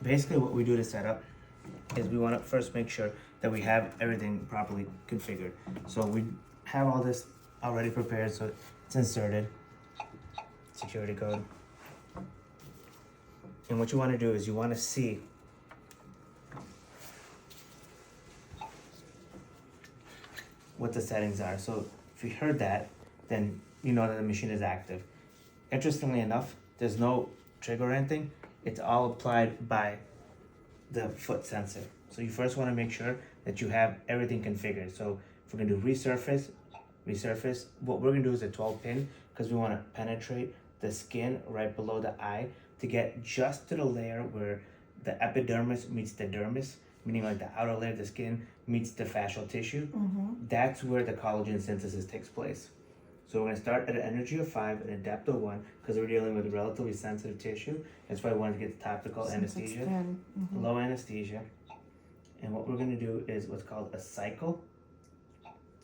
basically what we do to set up is we want to first make sure that we have everything properly configured. So we have all this already prepared, so it's inserted, security code. And what you want to do is you want to see what the settings are. So if you heard that, then you know that the machine is active. Interestingly enough, there's no trigger or anything. It's all applied by the foot sensor. So you first want to make sure that you have everything configured. So if we're going to do resurface, what we're going to do is a 12 pin because we want to penetrate the skin right below the eye to get just to the layer where the epidermis meets the dermis, meaning like the outer layer of the skin meets the fascial tissue. That's where the collagen synthesis takes place. So we're going to start at an energy of 5 and a depth of 1 because we're dealing with relatively sensitive tissue. That's why I wanted to get the topical anesthesia, low anesthesia. And what we're going to do is what's called a cycle.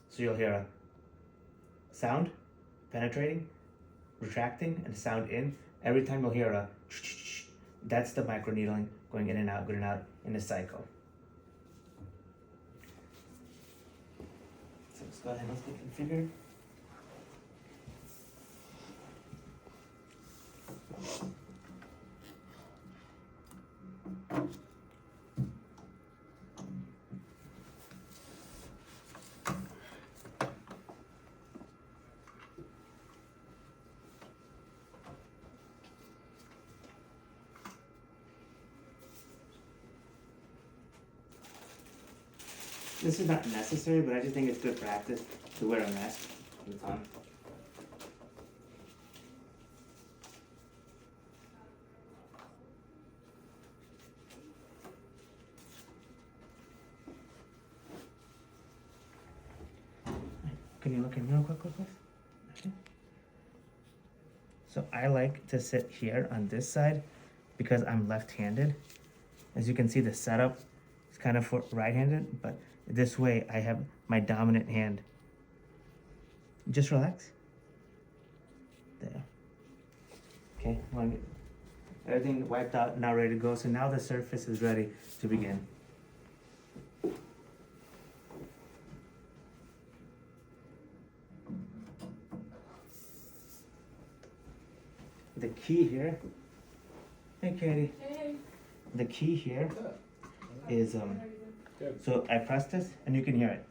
So you'll hear a sound penetrating, retracting, and a sound in. Every time you'll hear a that's the microneedling going in and out in a cycle. So let's go ahead and let's get configured. This is not necessary, but I just think it's good practice to wear a mask all the time. Can you look in real quick, please? Okay. So I like to sit here on this side because I'm left-handed. As you can see, the setup is kind of for right-handed, but this way I have my dominant hand. Just relax. There. Okay, everything wiped out, now ready to go. So now the surface is ready to begin. The key here, hey Katie. Hey. The key here is, so I press this and you can hear it.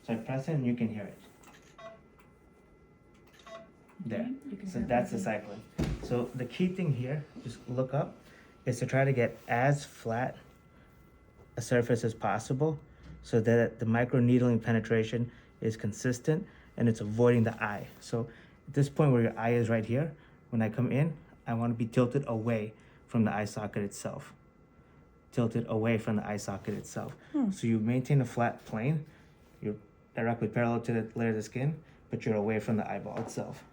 So I press it and you can hear it. There, so that's the cycling. So the key thing here, just look up, is to try to get as flat a surface as possible so that the microneedling penetration is consistent and it's avoiding the eye. So at this point where your eye is right here, when I come in, I want to be tilted away from the eye socket itself. Tilted away from the eye socket itself. So you maintain a flat plane, you're directly parallel to the layer of the skin, but you're away from the eyeball itself.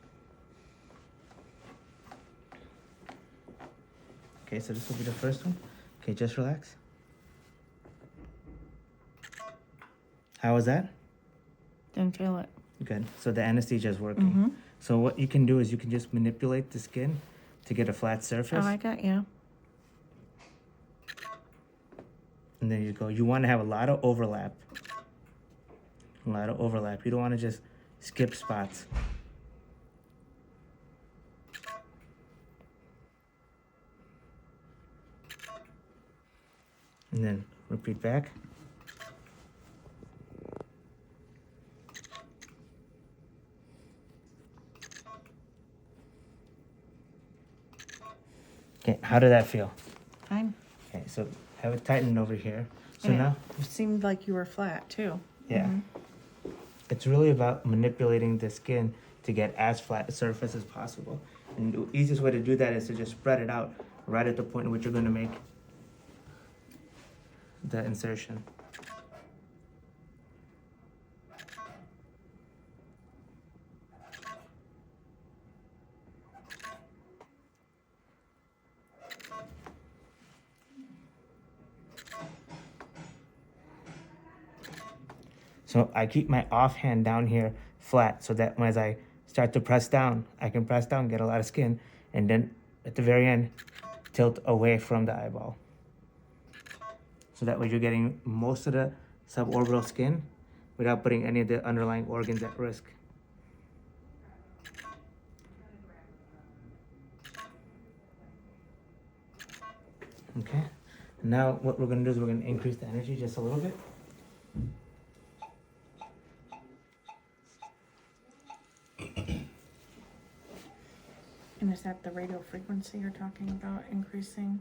Okay, so this will be the first one. Okay, just relax. How was that? Didn't feel it. Good. So the anesthesia is working. So what you can do is you can just manipulate the skin to get a flat surface. Oh, I got you. And then you go. You want to have a lot of overlap. A lot of overlap. You don't want to just skip spots. And then repeat back. Okay, how did that feel? Fine. Okay, so have it tightened over here. So And now, it seemed like you were flat too. yeah. It's really about manipulating the skin to get as flat a surface as possible. And the easiest way to do that is to just spread it out right at the point in which you're going to make the insertion. So I keep my offhand down here flat so that when as I start to press down. I can press down, get a lot of skin, and then at the very end, tilt away from the eyeball. So that way you're getting most of the suborbital skin without putting any of the underlying organs at risk. Okay, now what we're gonna do is we're gonna increase the energy just a little bit. And is that the radio frequency you're talking about increasing?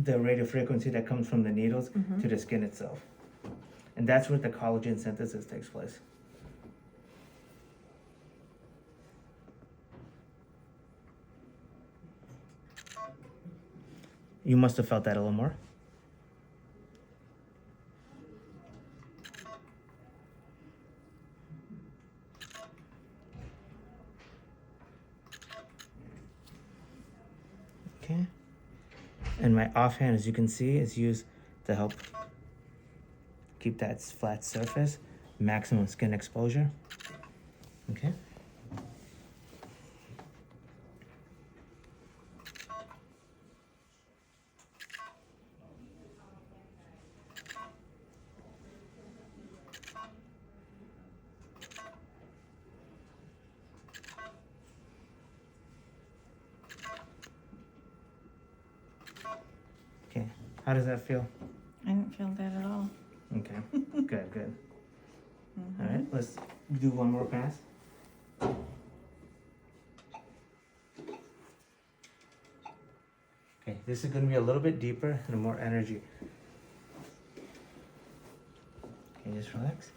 The radio frequency that comes from the needles Mhm. to the skin itself. And that's where the collagen synthesis takes place. You must have felt that a little more. Okay. And my offhand, as you can see, is used to help keep that flat surface, maximum skin exposure. Okay. Okay, how does that feel? I didn't feel that at all. Okay, good, good. All right, let's do one more pass. Okay, this is gonna be a little bit deeper and more energy. Okay, just relax.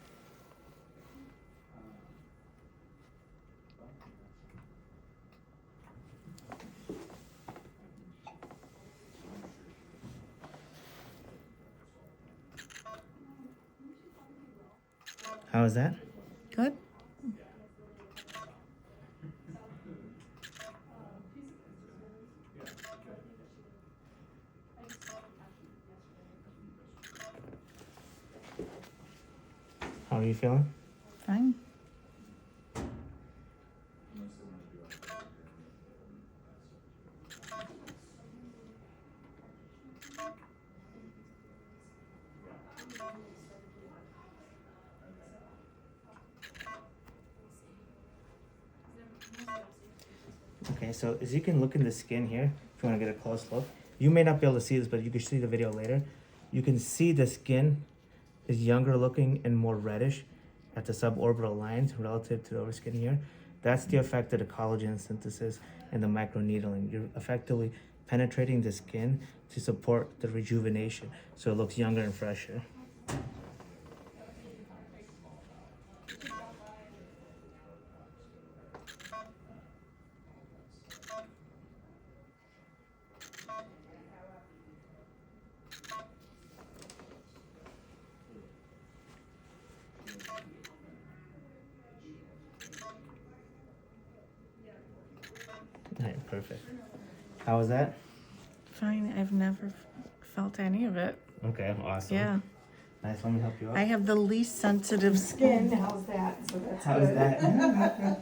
How is that? Good. How are you feeling? Fine. Okay, so as you can look in the skin here, if you want to get a close look, you may not be able to see this, but you can see the video later. You can see the skin is younger looking and more reddish at the suborbital lines relative to the over skin here. That's the effect of the collagen synthesis and the microneedling. You're effectively penetrating the skin to support the rejuvenation, so it looks younger and fresher. All right, perfect. How was that? Fine. I've never felt any of it. Okay, awesome. Yeah. Nice, let me help you out. I have the least sensitive skin. How's that? So that's How's good. that?